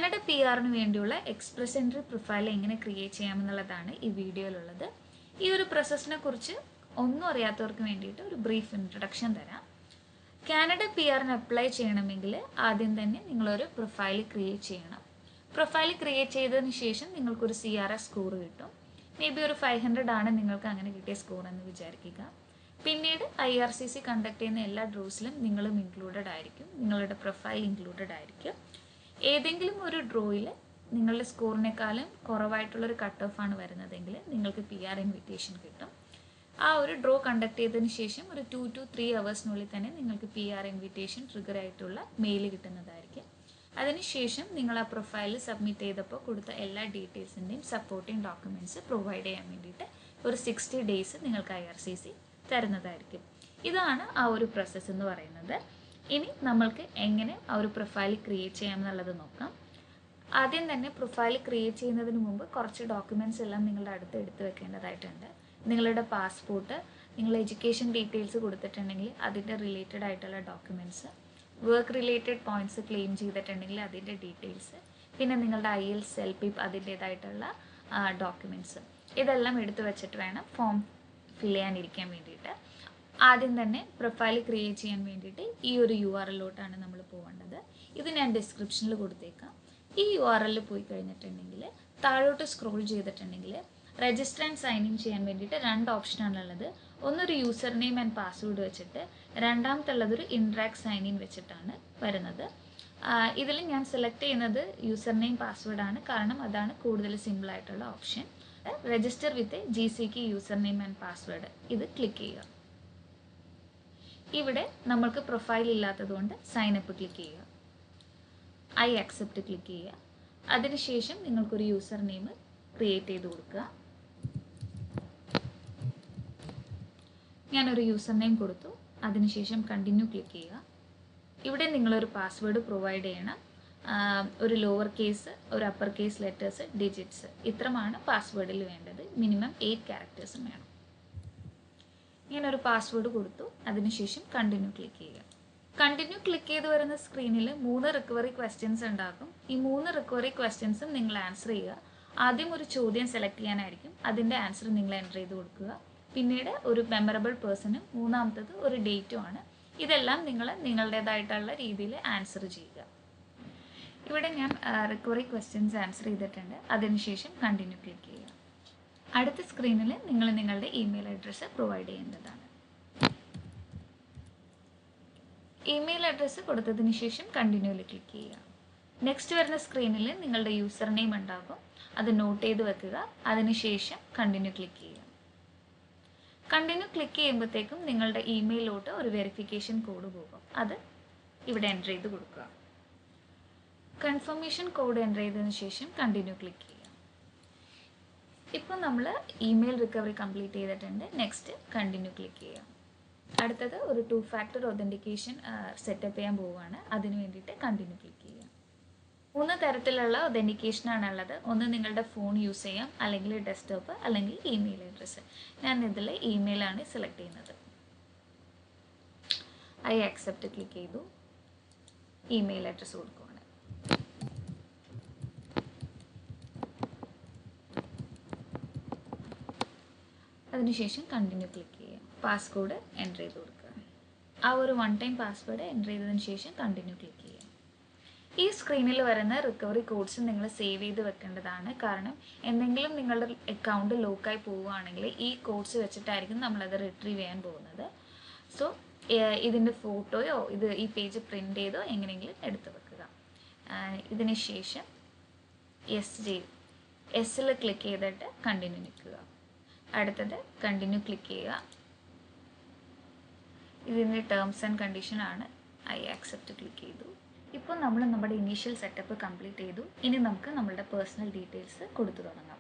Canada PR-ന് വേണ്ടിയുള്ള express entry profile എങ്ങനെ create ചെയ്യാമെന്നുള്ളതാണ് ഈ വീഡിയോയിലുള്ളത്. ഈ ഒരു പ്രോസസ്സിനെ കുറിച്ച് ഒന്നും അറിയാത്തവർക്ക് വേണ്ടിയിട്ട് ഒരു ബ്രീഫ് ഇൻട്രൊഡക്ഷൻ തരാം. കാനഡ PR-ന് അപ്ലൈ ചെയ്യണമെങ്കിൽ ആദ്യം തന്നെ നിങ്ങളൊരു പ്രൊഫൈൽ ക്രിയേറ്റ് ചെയ്യണം. പ്രൊഫൈൽ ക്രിയേറ്റ് ചെയ്തതിന് ശേഷം നിങ്ങൾക്കൊരു CRS സ്കോർ കിട്ടും. മേ ബി ഒരു 500 ആണ് നിങ്ങൾക്ക് അങ്ങനെ കിട്ടിയ സ്കോർ എന്ന് വിചാരിക്കുക. പിന്നീട് IRCC കണ്ടക്ട് ചെയ്യുന്ന എല്ലാ ഡ്രോസിലും നിങ്ങളും ഇൻക്ലൂഡഡ് ആയിരിക്കും, നിങ്ങളുടെ പ്രൊഫൈൽ ഇൻക്ലൂഡഡ് ആയിരിക്കും. ഏതെങ്കിലും ഒരു ഡ്രോയിൽ നിങ്ങളുടെ സ്കോറിനേക്കാളും കുറവായിട്ടുള്ളൊരു കട്ട് ഓഫ് ആണ് വരുന്നതെങ്കിൽ നിങ്ങൾക്ക് PR ഇൻവിറ്റേഷൻ കിട്ടും. ആ ഒരു ഡ്രോ കണ്ടക്ട് ചെയ്തതിന് ശേഷം ഒരു 2 to 3 hours തന്നെ നിങ്ങൾക്ക് PR ഇൻവിറ്റേഷൻ ട്രിഗർ ആയിട്ടുള്ള മെയിൽ കിട്ടുന്നതായിരിക്കും. അതിനുശേഷം നിങ്ങൾ ആ പ്രൊഫൈൽ സബ്മിറ്റ് ചെയ്തപ്പോൾ കൊടുത്ത എല്ലാ ഡീറ്റെയിൽസിൻ്റെയും സപ്പോർട്ടിംഗ് ഡോക്യുമെൻറ്റ്സ് പ്രൊവൈഡ് ചെയ്യാൻ വേണ്ടിയിട്ട് ഒരു 60 days നിങ്ങൾക്ക് IRCC തരുന്നതായിരിക്കും. ഇതാണ് ആ ഒരു പ്രോസസ്സ് എന്ന് പറയുന്നത്. ഇനി നമ്മൾക്ക് എങ്ങനെ ആ ഒരു പ്രൊഫൈൽ ക്രിയേറ്റ് ചെയ്യാമെന്നുള്ളത് നോക്കാം. ആദ്യം തന്നെ പ്രൊഫൈൽ ക്രിയേറ്റ് ചെയ്യുന്നതിന് മുമ്പ് കുറച്ച് ഡോക്യുമെൻറ്റ്സ് എല്ലാം നിങ്ങളുടെ അടുത്ത് എടുത്ത് വെക്കേണ്ടതായിട്ടുണ്ട്. നിങ്ങളുടെ പാസ്പോർട്ട്, നിങ്ങൾ എഡ്യൂക്കേഷൻ ഡീറ്റെയിൽസ് കൊടുത്തിട്ടുണ്ടെങ്കിൽ അതിൻ്റെ റിലേറ്റഡ് ആയിട്ടുള്ള documents, work related points claim ചെയ്തിട്ടുണ്ടെങ്കിൽ അതിൻ്റെ ഡീറ്റെയിൽസ്, പിന്നെ നിങ്ങളുടെ IELTS LPIP അതിൻ്റേതായിട്ടുള്ള ഡോക്യുമെൻറ്റ്സ്, ഇതെല്ലാം എടുത്തു വെച്ചിട്ട് വേണം ഫോം ഫിൽ ചെയ്യാനിരിക്കാൻ വേണ്ടിയിട്ട്. ആദ്യം തന്നെ പ്രൊഫൈൽ ക്രിയേറ്റ് ചെയ്യാൻ വേണ്ടിയിട്ട് ഈ ഒരു URL-ലോട്ടാണ് നമ്മൾ പോകേണ്ടത്. ഇത് ഞാൻ ഡിസ്ക്രിപ്ഷനിൽ കൊടുത്തേക്കാം. ഈ URL പോയി കഴിഞ്ഞിട്ടുണ്ടെങ്കിൽ താഴോട്ട് സ്ക്രോൾ ചെയ്തിട്ടുണ്ടെങ്കിൽ രജിസ്റ്റർ ആൻഡ് സൈൻ ഇൻ ചെയ്യാൻ വേണ്ടിയിട്ട് 2 ഓപ്ഷനാണുള്ളത്. ഒന്നൊരു യൂസർ നെയിം ആൻഡ് പാസ്വേഡ് വെച്ചിട്ട്, രണ്ടാമത്തുള്ളതൊരു ഇൻട്രാക്ട് സൈൻ ഇൻ വെച്ചിട്ടാണ് വരുന്നത്. ഇതിൽ ഞാൻ സെലക്ട് ചെയ്യുന്നത് യൂസർ നെയിം പാസ്വേഡാണ്, കാരണം അതാണ് കൂടുതൽ സിമ്പിൾ ആയിട്ടുള്ള option. Register with GCK user name and password ഇത് ക്ലിക്ക് ചെയ്യുക. ഇവിടെ നമ്മൾക്ക് പ്രൊഫൈൽ ഇല്ലാത്തതുകൊണ്ട് സൈൻ അപ്പ് ക്ലിക്ക് ചെയ്യുക, I accept ക്ലിക്ക് ചെയ്യുക. അതിനുശേഷം നിങ്ങൾക്കൊരു യൂസർ നെയിം ക്രിയേറ്റ് ചെയ്ത് കൊടുക്കുക. ഞാനൊരു യൂസർ നെയിം കൊടുത്തു. അതിനുശേഷം കണ്ടിന്യൂ ക്ലിക്ക് ചെയ്യുക. ഇവിടെ നിങ്ങളൊരു പാസ്വേഡ് പ്രൊവൈഡ് ചെയ്യണം. ഒരു ലോവർ കേസ്, ഒരു അപ്പർ കേസ് ലെറ്റേഴ്സ്, ഡിജിറ്റ്സ്, ഇത്രമാണ് പാസ്വേഡിൽ വേണ്ടത്. മിനിമം 8 characters വേണം. ഞാനൊരു പാസ്വേഡ് കൊടുത്തു. അതിനുശേഷം കണ്ടിന്യൂ ക്ലിക്ക് ചെയ്യുക. കണ്ടിന്യൂ ക്ലിക്ക് ചെയ്ത് വരുന്ന സ്ക്രീനിൽ 3 റിക്കവറി ക്വസ്റ്റ്യൻസ് ഉണ്ടാകും. ഈ 3 റിക്കവറി ക്വസ്റ്റ്യൻസും നിങ്ങൾ ആൻസർ ചെയ്യുക. ആദ്യം ഒരു ചോദ്യം സെലക്ട് ചെയ്യാനായിരിക്കും, അതിൻ്റെ ആൻസർ നിങ്ങൾ എൻ്റർ ചെയ്ത് കൊടുക്കുക. പിന്നീട് ഒരു മെമ്മറബിൾ പേഴ്സണും, മൂന്നാമത്തത് ഒരു ഡേറ്റും ആണ്. ഇതെല്ലാം നിങ്ങൾ നിങ്ങളുടേതായിട്ടുള്ള രീതിയിൽ ആൻസർ ചെയ്യുക. ഇവിടെ ഞാൻ റിക്കവറി ക്വസ്റ്റ്യൻസ് ആൻസർ ചെയ്തിട്ടുണ്ട്. അതിനുശേഷം കണ്ടിന്യൂ ക്ലിക്ക് ചെയ്യുക. അടുത്ത സ്ക്രീനിൽ നിങ്ങൾ നിങ്ങളുടെ ഇമെയിൽ അഡ്രസ്സ് പ്രൊവൈഡ് ചെയ്യേണ്ടതാണ്. ഇമെയിൽ അഡ്രസ്സ് കൊടുത്തതിന് ശേഷം കണ്ടിന്യൂവിൽ ക്ലിക്ക് ചെയ്യുക. നെക്സ്റ്റ് വരുന്ന സ്ക്രീനിൽ നിങ്ങളുടെ യൂസർ നെയിം ഉണ്ടാകും, അത് നോട്ട് ചെയ്ത് വെക്കുക. അതിനുശേഷം കണ്ടിന്യൂ ക്ലിക്ക് ചെയ്യുക. കണ്ടിന്യൂ ക്ലിക്ക് ചെയ്യുമ്പോഴത്തേക്കും നിങ്ങളുടെ ഇമെയിലോട്ട് ഒരു വെരിഫിക്കേഷൻ കോഡ് പോകും. അത് ഇവിടെ എൻ്റർ ചെയ്ത് കൊടുക്കുക. കൺഫർമേഷൻ കോഡ് എൻ്റർ ചെയ്തതിന് ശേഷം കണ്ടിന്യൂ ക്ലിക്ക് ചെയ്യുക. ഇപ്പോൾ നമ്മൾ ഇമെയിൽ റിക്കവറി കംപ്ലീറ്റ് ചെയ്തിട്ടുണ്ട്. നെക്സ്റ്റ് കണ്ടിന്യൂ ക്ലിക്ക് ചെയ്യുക. അടുത്തത് ഒരു 2-factor authentication സെറ്റപ്പ് ചെയ്യാൻ പോവുകയാണ്. അതിന് വേണ്ടിയിട്ട് കണ്ടിന്യൂ ക്ലിക്ക് ചെയ്യുക. 3 തരത്തിലുള്ള ഒതൻറ്റിക്കേഷനാണുള്ളത്. ഒന്ന് നിങ്ങളുടെ ഫോൺ യൂസ് ചെയ്യാം, അല്ലെങ്കിൽ ഡെസ്ക്ടോപ്പ്, അല്ലെങ്കിൽ ഇമെയിൽ അഡ്രസ്സ്. ഞാൻ ഇതിൽ ഇമെയിലാണ് സെലക്ട് ചെയ്യുന്നത്. I accept ക്ലിക്ക് ചെയ്തു. ഇമെയിൽ അഡ്രസ്സ് കൊടുക്കുകയാണ്. അതിനുശേഷം കണ്ടിന്യൂ ക്ലിക്ക് ചെയ്യുക. പാസ്വേഡ് എൻ്റർ ചെയ്ത് കൊടുക്കുക. ആ ഒരു 1 time പാസ്വേഡ് എൻ്റർ ചെയ്തതിന് ശേഷം കണ്ടിന്യൂ ക്ലിക്ക് ചെയ്യുക. ഈ സ്ക്രീനിൽ വരുന്ന റിക്കവറി കോഡ്സ് നിങ്ങൾ സേവ് ചെയ്ത് വെക്കേണ്ടതാണ്. കാരണം എന്തെങ്കിലും നിങ്ങളുടെ അക്കൗണ്ട് ലോക്കായി പോവുകയാണെങ്കിൽ ഈ കോഡ്സ് വെച്ചിട്ടായിരിക്കും നമ്മളത് റിട്രീവ് ചെയ്യാൻ പോകുന്നത്. സോ ഇതിൻ്റെ ഫോട്ടോയോ ഈ പേജ് പ്രിൻ്റ് ചെയ്തോ എങ്ങനെയെങ്കിലും എടുത്ത് വെക്കുക. ഇതിന് ശേഷം എസ്സിൽ ക്ലിക്ക് ചെയ്തിട്ട് കണ്ടിന്യൂ നിൽക്കുക. അടുത്തത് കണ്ടിന്യൂ ക്ലിക്ക് ചെയ്യുക. ഇതിൻ്റെ ടേംസ് ആൻഡ് കണ്ടീഷൻ ആണ്. I accept ക്ലിക്ക് ചെയ്തു. ഇപ്പോൾ നമ്മൾ നമ്മുടെ ഇനീഷ്യൽ സെറ്റപ്പ് കംപ്ലീറ്റ് ചെയ്തു. ഇനി നമുക്ക് നമ്മളുടെ പേഴ്സണൽ ഡീറ്റെയിൽസ് കൊടുത്തു തുടങ്ങാം.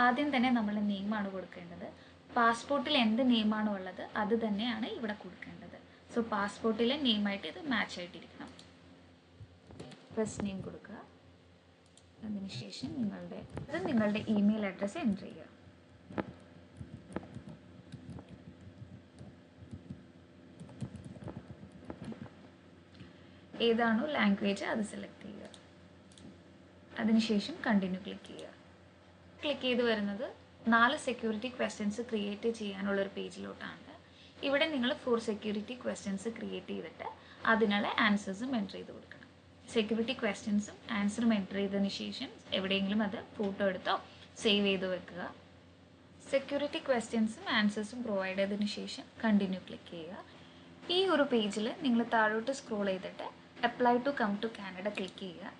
ആദ്യം തന്നെ നമ്മൾ നെയിമാണ് കൊടുക്കേണ്ടത്. പാസ്പോർട്ടിൽ എന്ത് നെയിമാണോ ഉള്ളത് അത് തന്നെയാണ് ഇവിടെ കൊടുക്കേണ്ടത്. സോ പാസ്പോർട്ടിലെ നെയിമായിട്ട് ഇത് മാച്ച് ആയിട്ടിരിക്കണം. ഫസ്റ്റ് നെയിം കൊടുക്കുക. അതിനുശേഷം നിങ്ങളുടെ ഇമെയിൽ അഡ്രസ്സ് എൻ്റർ ചെയ്യുക. ഏതാണോ ലാംഗ്വേജ് അത് സെലക്ട് ചെയ്യുക. അതിനുശേഷം കണ്ടിന്യൂ ക്ലിക്ക് ചെയ്യുക. ക്ലിക്ക് ചെയ്ത് വരുന്നത് 4 സെക്യൂരിറ്റി ക്വസ്റ്റ്യൻസ് ക്രിയേറ്റ് ചെയ്യാനുള്ളൊരു പേജിലോട്ടാണ്. ഇവിടെ നിങ്ങൾ 4 സെക്യൂരിറ്റി ക്വസ്റ്റ്യൻസ് ക്രിയേറ്റ് ചെയ്തിട്ട് അതിനുള്ള ആൻസേഴ്സും എൻ്റർ ചെയ്ത് കൊടുക്കണം. സെക്യൂരിറ്റി ക്വസ്റ്റ്യൻസും ആൻസറും എൻ്റർ ചെയ്തതിന് ശേഷം എവിടെയെങ്കിലും അത് ഫോട്ടോ എടുത്തോ സേവ് ചെയ്ത് വെക്കുക. സെക്യൂരിറ്റി ക്വസ്റ്റ്യൻസും ആൻസേഴ്സും പ്രൊവൈഡ് ചെയ്തതിന് ശേഷം കണ്ടിന്യൂ ക്ലിക്ക് ചെയ്യുക. ഈ ഒരു പേജിൽ നിങ്ങൾ താഴോട്ട് സ്ക്രോൾ ചെയ്തിട്ട് apply to come to Canada click ചെയ്യുക.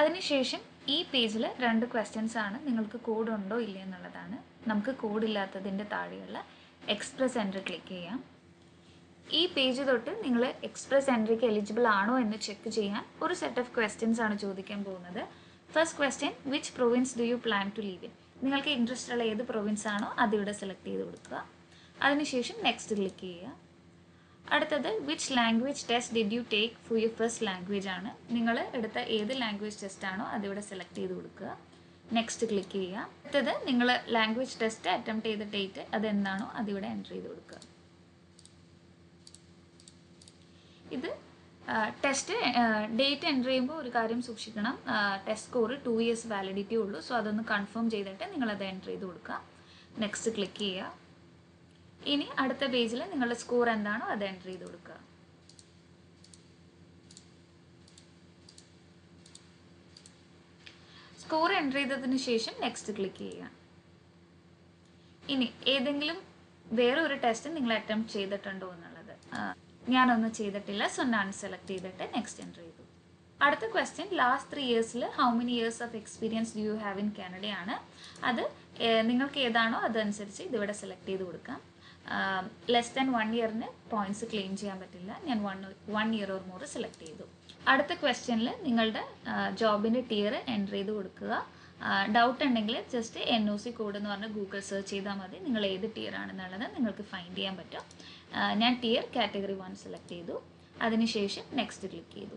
അതിനുശേഷം ഈ പേജിൽ 2 ക്വസ്റ്റ്യൻസ് ആണ്, നിങ്ങൾക്ക് കോഡ് ഉണ്ടോ ഇല്ല എന്നുള്ളതാണ്. നമുക്ക് കോഡ് ഇല്ലാത്തതിൻ്റെ താഴെയുള്ള എക്സ്പ്രസ് എൻട്രി ക്ലിക്ക് ചെയ്യാം. ഈ പേജ് തൊട്ട് നിങ്ങൾ എക്സ്പ്രസ് എൻട്രിക്ക് എലിജിബിൾ ആണോ എന്ന് ചെക്ക് ചെയ്യാൻ ഒരു സെറ്റ് ഓഫ് ക്വസ്റ്റ്യൻസ് ആണ് ചോദിക്കാൻ പോകുന്നത്. First question, which province do you plan to live in? നിങ്ങൾക്ക് ഇൻട്രസ്റ്റ് ഉള്ള ഏത് പ്രൊവിൻസ് ആണോ അതിവിടെ സെലക്ട് ചെയ്ത് കൊടുക്കുക. അതിനുശേഷം നെക്സ്റ്റ് ക്ലിക്ക് ചെയ്യുക. അടുത്തത് which language test did you take for your first language ആണ്. നിങ്ങൾ എടുത്ത ഏത് ലാംഗ്വേജ് ടെസ്റ്റ് ആണോ അതിവിടെ സെലക്ട് ചെയ്ത് കൊടുക്കുക. നെക്സ്റ്റ് ക്ലിക്ക് ചെയ്യുക. അടുത്തത് നിങ്ങൾ ലാംഗ്വേജ് ടെസ്റ്റ് അറ്റംപ്റ്റ് ചെയ്ത ഡേറ്റ് അതെന്താണോ അതിവിടെ എൻ്റർ ചെയ്ത് കൊടുക്കുക. ഇത് ടെസ്റ്റ് ഡേറ്റ് എൻ്റർ ചെയ്യുമ്പോൾ ഒരു കാര്യം സൂക്ഷിക്കണം, ടെസ്റ്റ് സ്കോർ 2 years വാലിഡിറ്റി ഉള്ളൂ. സോ അതൊന്ന് കൺഫേം ചെയ്തിട്ട് നിങ്ങളത് എൻ്റർ ചെയ്ത് കൊടുക്കുക. നെക്സ്റ്റ് ക്ലിക്ക് ചെയ്യുക. ഇനി അടുത്ത പേജിൽ നിങ്ങളുടെ സ്കോർ എന്താണോ അത് എൻ്റർ ചെയ്ത് കൊടുക്കുക. സ്കോർ എൻ്റർ ചെയ്തതിന് ശേഷം നെക്സ്റ്റ് ക്ലിക്ക് ചെയ്യുക. ഇനി ഏതെങ്കിലും വേറെ ഒരു ടെസ്റ്റ് നിങ്ങൾ അറ്റംപ്റ്റ് ചെയ്തിട്ടുണ്ടോ എന്നുള്ളത് ഞാനൊന്നും ചെയ്തിട്ടില്ല. സോ ഞാൻ സെലക്ട് ചെയ്തിട്ട് നെക്സ്റ്റ് എൻ്റർ ചെയ്തു. അടുത്ത ക്വസ്റ്റ്യൻ, ലാസ്റ്റ് 3 yearsൽ how many years of experience do you have in കാനഡയാണ്. അത് നിങ്ങൾക്ക് ഏതാണോ അതനുസരിച്ച് ഇതിവിടെ സെലക്ട് ചെയ്ത് കൊടുക്കാം. ലെസ് ദാൻ 1 yearന് പോയിന്റ്സ് ക്ലെയിം ചെയ്യാൻ പറ്റില്ല. ഞാൻ 1 year ഓർ മോർ സെലക്ട് ചെയ്തു. അടുത്ത ക്വസ്റ്റ്യനിൽ നിങ്ങളുടെ ജോബിൻ്റെ ടിയർ എൻ്റർ ചെയ്ത് കൊടുക്കുക. ഡൗട്ട് ഉണ്ടെങ്കിൽ ജസ്റ്റ് NOC കോഡ് എന്ന് പറഞ്ഞ് ഗൂഗിൾ സെർച്ച് ചെയ്താൽ മതി. നിങ്ങൾ ഏത് ടിയർ ആണെന്നുള്ളത് നിങ്ങൾക്ക് ഫൈൻഡ് ചെയ്യാൻ പറ്റും. ഞാൻ ടിയർ കാറ്റഗറി 1 സെലക്ട് ചെയ്തു. അതിനുശേഷം നെക്സ്റ്റ് ക്ലിക്ക് ചെയ്തു.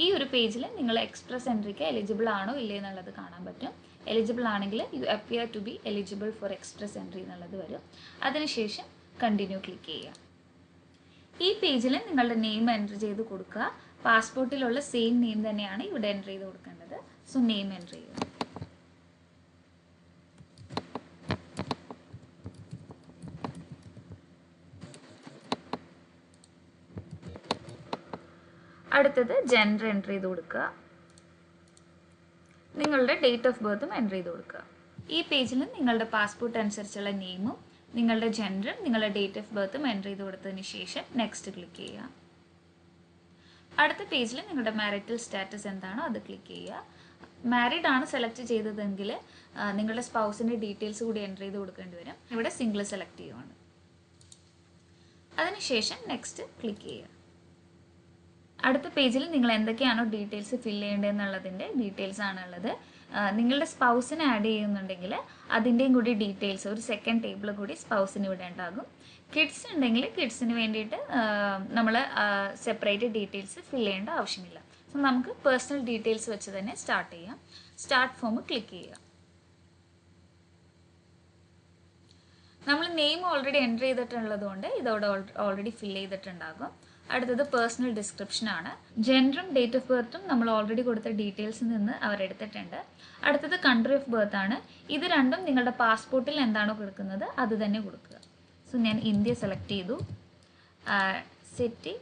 ഈ ഒരു പേജിൽ നിങ്ങൾ എക്സ്പ്രസ് എൻട്രിക്ക് എലിജിബിൾ ആണോ ഇല്ലേ എന്നുള്ളത് കാണാൻ പറ്റും. എലിജിബിൾ ആണെങ്കിൽ you appear to be eligible for Express Entry എന്നുള്ളത് വരും. അതിനുശേഷം കണ്ടിന്യൂ ക്ലിക്ക് ചെയ്യുക. ഈ പേജിൽ നിങ്ങളുടെ നെയിം എൻ്റർ ചെയ്ത് കൊടുക്കുക. പാസ്പോർട്ടിലുള്ള സെയിം നെയിം തന്നെയാണ് ഇവിടെ എൻ്റർ ചെയ്ത് കൊടുക്കേണ്ടത്. സോ നെയിം എൻ്റർ ചെയ്യുക. അടുത്തത് ജെൻഡർ എൻ്റർ ചെയ്ത് കൊടുക്കുക. നിങ്ങളുടെ ഡേറ്റ് ഓഫ് ബർത്തും എൻ്റർ ചെയ്ത് കൊടുക്കുക. ഈ പേജിൽ നിങ്ങളുടെ പാസ്പോർട്ട് അനുസരിച്ചുള്ള നെയിമും നിങ്ങളുടെ ജെൻഡറും നിങ്ങളുടെ ഡേറ്റ് ഓഫ് ബർത്തും എൻ്റർ ചെയ്ത് കൊടുത്തതിന് ശേഷം നെക്സ്റ്റ് ക്ലിക്ക് ചെയ്യുക. അടുത്ത പേജിൽ നിങ്ങളുടെ മാരിറ്റൽ സ്റ്റാറ്റസ് എന്താണോ അത് ക്ലിക്ക് ചെയ്യുക. മാരീഡ് ആണ് സെലക്ട് ചെയ്തതെങ്കിൽ നിങ്ങളുടെ സ്പൗസിൻ്റെ ഡീറ്റെയിൽസ് കൂടി എൻ്റർ ചെയ്ത് കൊടുക്കേണ്ടി വരും. ഇവിടെ സിംഗിൾ സെലക്ട് ചെയ്യുവാണ്. അതിനുശേഷം നെക്സ്റ്റ് ക്ലിക്ക് ചെയ്യുക. അടുത്ത പേജിൽ നിങ്ങൾ എന്തൊക്കെയാണോ ഡീറ്റെയിൽസ് ഫില്ല് ചെയ്യേണ്ടതെന്നുള്ളതിൻ്റെ ഡീറ്റെയിൽസ് ആണുള്ളത്. നിങ്ങളുടെ സ്പൗസിനെ ആഡ് ചെയ്യുന്നുണ്ടെങ്കിൽ അതിൻ്റെയും കൂടി ഡീറ്റെയിൽസ് ഒരു സെക്കൻഡ് ടേബിൾ കൂടി സ്പൗസിന് ഇവിടെ ഉണ്ടാകും. കിഡ്സ് ഉണ്ടെങ്കിൽ കിഡ്സിന് വേണ്ടിയിട്ട് നമ്മൾ സെപ്പറേറ്റ് ഡീറ്റെയിൽസ് ഫില്ല് ചെയ്യേണ്ട ആവശ്യമില്ല. സോ നമുക്ക് പേഴ്സണൽ ഡീറ്റെയിൽസ് വെച്ച് തന്നെ സ്റ്റാർട്ട് ചെയ്യാം. സ്റ്റാർട്ട് ഫോം ക്ലിക്ക് ചെയ്യുക. നമ്മൾ നെയിം ഓൾറെഡി എൻ്റർ ചെയ്തിട്ടുള്ളത് കൊണ്ട് ഇതോടെ ഓൾറെഡി ഫില്ല് ചെയ്തിട്ടുണ്ടാകും. അടുത്തത് പേഴ്സണൽ ഡിസ്ക്രിപ്ഷൻ ആണ്. ജെൻഡറും ഡേറ്റ് ഓഫ് ബർത്തും നമ്മൾ ഓൾറെഡി കൊടുത്ത ഡീറ്റെയിൽസിൽ നിന്ന് അവരെടുത്തിട്ടുണ്ട്. അടുത്തത് കൺട്രി ഓഫ് ബർത്ത് ആണ്. ഇത് രണ്ടും നിങ്ങളുടെ പാസ്പോർട്ടിൽ എന്താണോ കൊടുക്കുന്നത് അത് തന്നെ കൊടുക്കുക. സോ ഞാൻ ഇന്ത്യ സെലക്ട് ചെയ്തു. സിറ്റി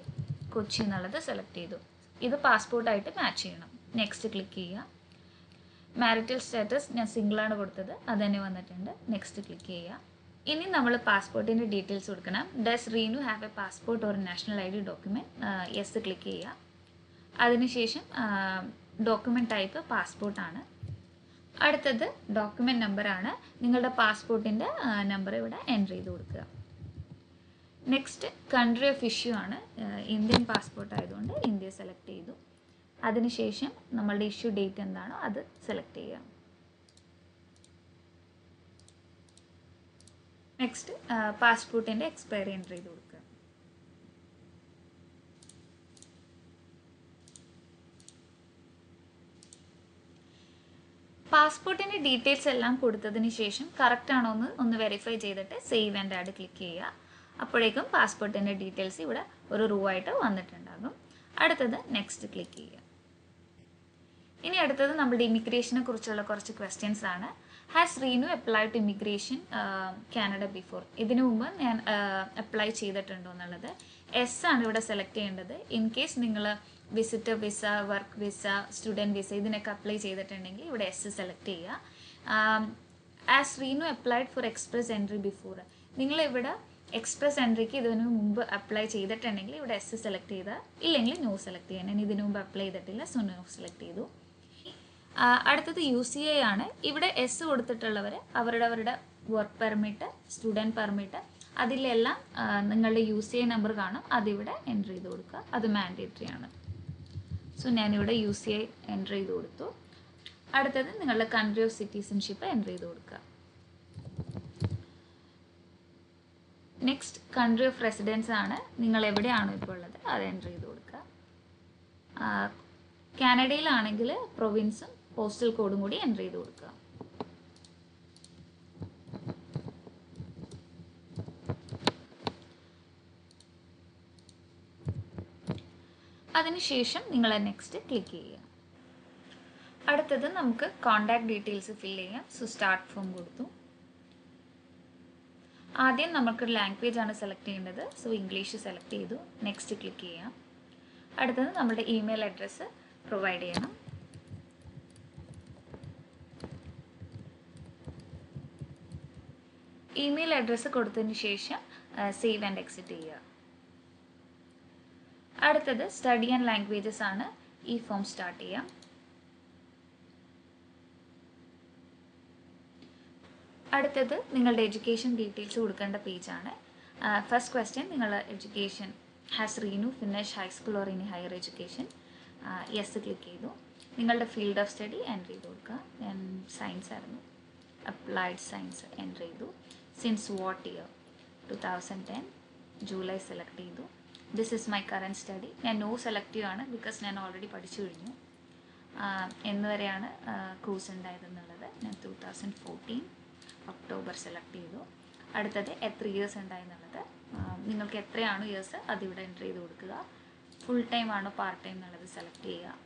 കൊച്ചി എന്നുള്ളത് സെലക്ട് ചെയ്തു. ഇത് പാസ്പോർട്ടായിട്ട് മാച്ച് ചെയ്യണം. നെക്സ്റ്റ് ക്ലിക്ക് ചെയ്യുക. മാരിറ്റൽ സ്റ്റാറ്റസ് ഞാൻ സിംഗിളാണ് കൊടുത്തത്, അത് തന്നെ വന്നിട്ടുണ്ട്. നെക്സ്റ്റ് ക്ലിക്ക് ചെയ്യുക. ഇനി നമ്മൾ പാസ്പോർട്ടിൻ്റെ ഡീറ്റെയിൽസ് കൊടുക്കണം. Does Reenu have A passport or national ID document? Yes click ചെയ്യുക. അതിനുശേഷം ഡോക്യുമെൻറ്റ് ടൈപ്പ് പാസ്പോർട്ടാണ്. അടുത്തത് ഡോക്യുമെൻറ്റ് നമ്പറാണ്. നിങ്ങളുടെ പാസ്പോർട്ടിൻ്റെ നമ്പർ ഇവിടെ എൻ്റർ ചെയ്ത് കൊടുക്കുക. നെക്സ്റ്റ് കൺട്രി ഓഫ് ഇഷ്യൂ ആണ്. ഇന്ത്യൻ പാസ്പോർട്ട് ആയതുകൊണ്ട് ഇന്ത്യ സെലക്ട് ചെയ്തു. അതിനുശേഷം നമ്മളുടെ ഇഷ്യൂ ഡേറ്റ് എന്താണോ അത് സെലക്ട് ചെയ്യുക. നെക്സ്റ്റ് പാസ്പോർട്ടിൻ്റെ എക്സ്പയറി എൻ്റർ ചെയ്ത് കൊടുക്കുക. പാസ്പോർട്ടിൻ്റെ ഡീറ്റെയിൽസ് എല്ലാം കൊടുത്തതിന് ശേഷം കറക്റ്റ് ആണോ എന്ന് ഒന്ന് വെരിഫൈ ചെയ്തിട്ട് സേവ് ആൻഡ് ആഡ് ക്ലിക്ക് ചെയ്യുക. അപ്പോഴേക്കും പാസ്പോർട്ടിൻ്റെ ഡീറ്റെയിൽസ് ഇവിടെ ഒരു റോ ആയിട്ട് വന്നിട്ടുണ്ടാകും. അടുത്തത് നെക്സ്റ്റ് ക്ലിക്ക് ചെയ്യുക. ഇനി അടുത്തത് നമ്മുടെ ഇമിഗ്രേഷനെ കുറിച്ചുള്ള കുറച്ച് ക്വസ്റ്റ്യൻസ് ആണ്. Has Reenu applied to Immigration Canada before? ഇതിനു മുമ്പ് ഞാൻ അപ്ലൈ ചെയ്തിട്ടുണ്ടോ എന്നുള്ളത് എസ് ആണ് ഇവിടെ സെലക്ട് ചെയ്യേണ്ടത്. ഇൻ കേസ് നിങ്ങൾ visitor visa, work visa, student visa ഇതിനൊക്കെ അപ്ലൈ ചെയ്തിട്ടുണ്ടെങ്കിൽ ഇവിടെ എസ് സെലക്ട് ചെയ്യുക. As Reenu applied for Express entry before, നിങ്ങളിവിടെ എക്സ്പ്രസ് എൻട്രിക്ക് ഇതിനു മുമ്പ് അപ്ലൈ ചെയ്തിട്ടുണ്ടെങ്കിൽ ഇവിടെ എസ് സെലക്ട് ചെയ്താൽ, ഇല്ലെങ്കിൽ നോ സെലക്ട് ചെയ്യാൻ. ഞാൻ ഇതിനു മുമ്പ് അപ്ലൈ ചെയ്തിട്ടില്ല, സോ നോ സെലക്ട് ചെയ്തു. അടുത്തത് UCA ആണ്. ഇവിടെ എസ് കൊടുത്തിട്ടുള്ളവർ അവരുടെ വർക്ക് പെർമിറ്റ്, സ്റ്റുഡൻറ്റ് പെർമിറ്റ് അതിലെല്ലാം നിങ്ങളുടെ UCA നമ്പർ കാണും, അതിവിടെ എൻ്റർ ചെയ്ത് കൊടുക്കുക. അത് മാൻഡേറ്ററി ആണ്. സോ ഞാനിവിടെ UCA എൻ്റർ ചെയ്ത് കൊടുത്തു. അടുത്തത് നിങ്ങളുടെ കൺട്രി ഓഫ് സിറ്റിസൺഷിപ്പ് എൻ്റർ ചെയ്ത് കൊടുക്കുക. നെക്സ്റ്റ് കൺട്രി ഓഫ് റെസിഡൻസ് ആണ്. നിങ്ങൾ എവിടെയാണോ ഇപ്പോൾ ഉള്ളത് അത് എൻ്റർ ചെയ്ത് കൊടുക്കുക. കാനഡയിലാണെങ്കിൽ പ്രൊവിൻസും പോസ്റ്റൽ കോഡും കൂടി എൻ്റർ ചെയ്ത് കൊടുക്കുക. അതിനുശേഷം നിങ്ങൾ നെക്സ്റ്റ് ക്ലിക്ക് ചെയ്യുക. അടുത്തത് നമുക്ക് കോൺടാക്ട് ഡീറ്റെയിൽസ് ഫിൽ ചെയ്യാം. സോ സ്റ്റാർട്ട് ഫോം കൊടുത്തു. ആദ്യം നമുക്ക് ലാംഗ്വേജ് ആണ് സെലക്ട് ചെയ്യേണ്ടത്. സോ ഇംഗ്ലീഷ് സെലക്ട് ചെയ്തു. നെക്സ്റ്റ് ക്ലിക്ക് ചെയ്യാം. അടുത്തത് നമ്മുടെ ഇമെയിൽ അഡ്രസ്സ് പ്രൊവൈഡ് ചെയ്യണം. ഇമെയിൽ അഡ്രസ്സ് കൊടുത്തതിന് ശേഷം സേവ് ആൻഡ് എക്സിറ്റ് ചെയ്യുക. അടുത്തത് സ്റ്റഡി ആൻഡ് ലാംഗ്വേജസ് ആണ്. ഈ ഫോം സ്റ്റാർട്ട് ചെയ്യാം. അടുത്തത് നിങ്ങളുടെ എഡ്യൂക്കേഷൻ ഡീറ്റെയിൽസ് കൊടുക്കേണ്ട പേജാണ്. ഫസ്റ്റ് ക്വസ്റ്റ്യൻ, നിങ്ങളുടെ education has Reenu finish high school or any higher education? Yes click ചെയ്തു. നിങ്ങളുടെ ഫീൽഡ് ഓഫ് സ്റ്റഡി എൻ്റർ ചെയ്ത് കൊടുക്കുക. ഞാൻ സയൻസ് ആയിരുന്നു, അപ്ലൈഡ് സയൻസ് എൻ്റർ ചെയ്തു. Since what year? 2010 July select ചെയ്തു. This is my current study. ഞാൻ നോ സെലക്ട് ചെയ്യുകയാണ്, ബിക്കോസ് ഞാൻ ഓൾറെഡി പഠിച്ചു കഴിഞ്ഞു. എന്ന് വരെയാണ് കോഴ്സ് ഉണ്ടായതെന്നുള്ളത്. ഞാൻ 2014 ഒക്ടോബർ സെലക്ട് ചെയ്തു. അടുത്തത് എത്ര ഇയേഴ്സ് ഉണ്ടായെന്നുള്ളത്, നിങ്ങൾക്ക് എത്രയാണോ ഇയേഴ്സ് അതിവിടെ എൻ്റർ ചെയ്ത് കൊടുക്കുക. ഫുൾ ടൈം ആണോ പാർട്ട് ടൈം എന്നുള്ളത് സെലക്ട് ചെയ്യുക.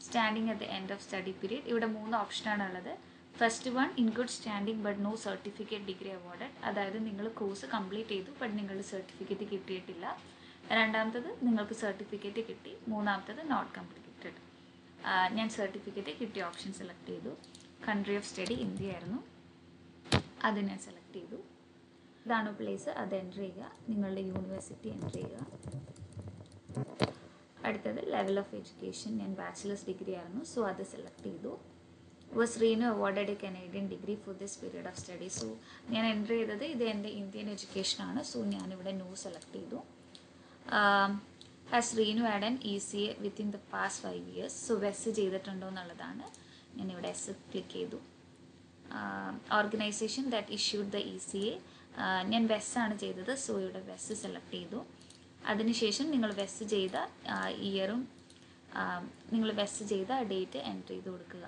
Standing at the end of study period, ഇവിടെ 3 ഓപ്ഷനാണ് ഉള്ളത്. First one, in good standing but no certificate degree awarded, അതായത് നിങ്ങൾ കോഴ്സ് കംപ്ലീറ്റ് ചെയ്തു ബട്ട് നിങ്ങളുടെ സർട്ടിഫിക്കറ്റ് കിട്ടിയിട്ടില്ല. രണ്ടാമത്തത് നിങ്ങൾക്ക് സർട്ടിഫിക്കറ്റ് കിട്ടി. മൂന്നാമത്തത് നോട്ട് കംപ്ലീറ്റഡ്. ഞാൻ സർട്ടിഫിക്കറ്റ് കിട്ടിയ ഓപ്ഷൻ സെലക്ട് ചെയ്തു. കൺട്രി ഓഫ് സ്റ്റഡി ഇന്ത്യ ആയിരുന്നു, അത് ഞാൻ സെലക്ട് ചെയ്തു. ഇതാണ് പ്ലേസ്, അത് എൻ്റർ ചെയ്യുക. നിങ്ങളുടെ യൂണിവേഴ്സിറ്റി എൻ്റർ ചെയ്യുക. അടുത്തത് ലെവൽ ഓഫ് എഡ്യൂക്കേഷൻ, ഞാൻ ബാച്ചിലേഴ്സ് ഡിഗ്രി ആയിരുന്നു, സോ അത് സെലക്ട് ചെയ്തു. Was Reenu awarded a Canadian degree for this period of study? So ഞാൻ എൻ്റർ ചെയ്തത് ഇത് എൻ്റെ ഇന്ത്യൻ എഡ്യൂക്കേഷനാണ്, സോ ഞാനിവിടെ നോ സെലക്ട് ചെയ്തു. Has Reenu add an ECA within the past 5 years? So വെസ് ചെയ്തിട്ടുണ്ടോ എന്നുള്ളതാണ്. ഞാനിവിടെ എസ് ക്ലിക്ക് ചെയ്തു. Organization that issued the ECA, ഞാൻ വെസ് ആണ് ചെയ്തത്, സോ ഇവിടെ വെസ് സെലക്ട് ചെയ്തു. അതിനുശേഷം നിങ്ങൾ വെസ് ചെയ്ത ഇയറും നിങ്ങൾ വെസ് ചെയ്ത ഡേറ്റ് എൻ്റർ ചെയ്ത് കൊടുക്കുക.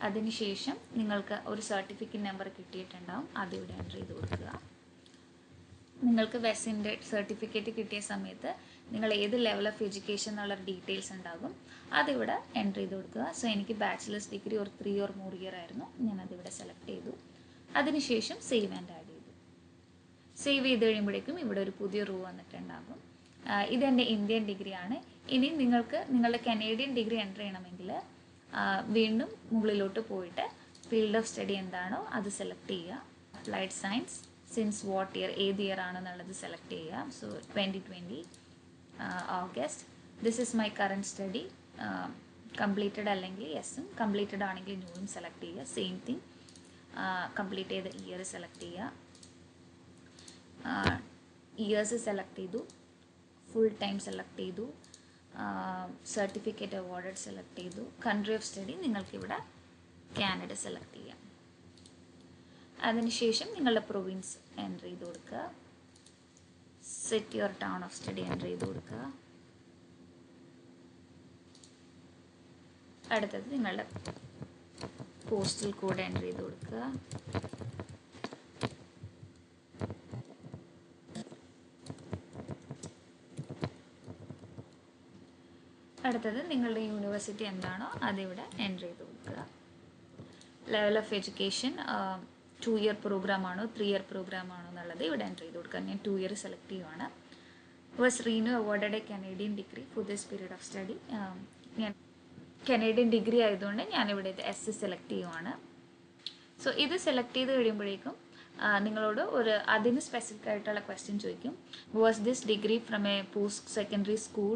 അതിനുശേഷം നിങ്ങൾക്ക് ഒരു സർട്ടിഫിക്കറ്റ് നമ്പർ കിട്ടിയിട്ടുണ്ടാവും, അതിവിടെ എൻ്റർ ചെയ്ത് കൊടുക്കുക. നിങ്ങൾക്ക് വെസ്സിൻ്റെ സർട്ടിഫിക്കറ്റ് കിട്ടിയ സമയത്ത് നിങ്ങൾ ഏത് ലെവൽ ഓഫ് എഡ്യൂക്കേഷൻ എന്നുള്ള ഡീറ്റെയിൽസ് ഉണ്ടാകും, അതിവിടെ എൻ്റർ ചെയ്ത് കൊടുക്കുക. സോ എനിക്ക് ബാച്ചിലേഴ്സ് ഡിഗ്രി ഒരു 3 or more ഇയർ ആയിരുന്നു, ഞാനതിവിടെ സെലക്ട് ചെയ്തു. അതിനുശേഷം സേവ് ആൻഡ് ആഡ് ചെയ്തു. സേവ് ചെയ്ത് കഴിയുമ്പോഴേക്കും ഇവിടെ ഒരു പുതിയ റോ വന്നിട്ടുണ്ടാകും. ഇതെൻ്റെ ഇന്ത്യൻ ഡിഗ്രിയാണ്. ഇനി നിങ്ങൾക്ക് നിങ്ങളുടെ കനേഡിയൻ ഡിഗ്രി എൻ്റർ ചെയ്യണമെങ്കിൽ വീണ്ടും മുകളിലോട്ട് പോയിട്ട് ഫീൽഡ് ഓഫ് സ്റ്റഡി എന്താണോ അത് സെലക്ട് ചെയ്യുക. Applied science, since what year, ഏത് ഇയർ ആണെന്നുള്ളത് സെലക്ട് ചെയ്യുക. So 2020 August. This is my current study. Completed അല്ലെങ്കിൽ യെസ്സും, കംപ്ലീറ്റഡ് ആണെങ്കിൽ നോയും സെലക്ട് ചെയ്യുക. സെയിം തിങ്, കംപ്ലീറ്റ് ചെയ്ത ഇയർ സെലക്ട് ചെയ്യുക. ഇയേഴ്സ് സെലക്ട് ചെയ്തു. ഫുൾ ടൈം സെലക്ട് ചെയ്തു. സർട്ടിഫിക്കറ്റ് അവോർഡഡ് സെലക്ട് ചെയ്തു. കൺട്രി ഓഫ് സ്റ്റഡി നിങ്ങൾക്കിവിടെ കാനഡ സെലക്ട് ചെയ്യാം. അതിനുശേഷം നിങ്ങളുടെ പ്രൊവിൻസ് എൻ്റർ ചെയ്ത് കൊടുക്കുക. Set your town of study enter ചെയ്ത് കൊടുക്കുക. അടുത്തത് നിങ്ങളുടെ പോസ്റ്റൽ കോഡ് എൻ്റർ ചെയ്ത് കൊടുക്കുക. അടുത്തത് നിങ്ങളുടെ യൂണിവേഴ്സിറ്റി എന്താണോ അതിവിടെ എൻ്റർ ചെയ്ത് കൊടുക്കുക. Level of education 2 year program ആണോ 3 ഇയർ പ്രോഗ്രാം ആണോ എന്നുള്ളത് ഇവിടെ എൻ്റർ ചെയ്ത് കൊടുക്കുക. ഞാൻ 2 ഇയർ സെലക്ട് ചെയ്യുവാണ്. Was Reenu awarded a Canadian degree for this period of study. ഞാൻ കനേഡിയൻ ഡിഗ്രി ആയതുകൊണ്ട് ഞാനിവിടെ ഇത് എസ് സെലക്ട് ചെയ്യുവാണ്. സോ ഇത് സെലക്ട് ചെയ്ത് കഴിയുമ്പോഴേക്കും നിങ്ങളോട് അതിന് സ്പെസിഫിക് ആയിട്ടുള്ള ക്വസ്റ്റ്യൻ ചോദിക്കും. Was this degree from A post secondary school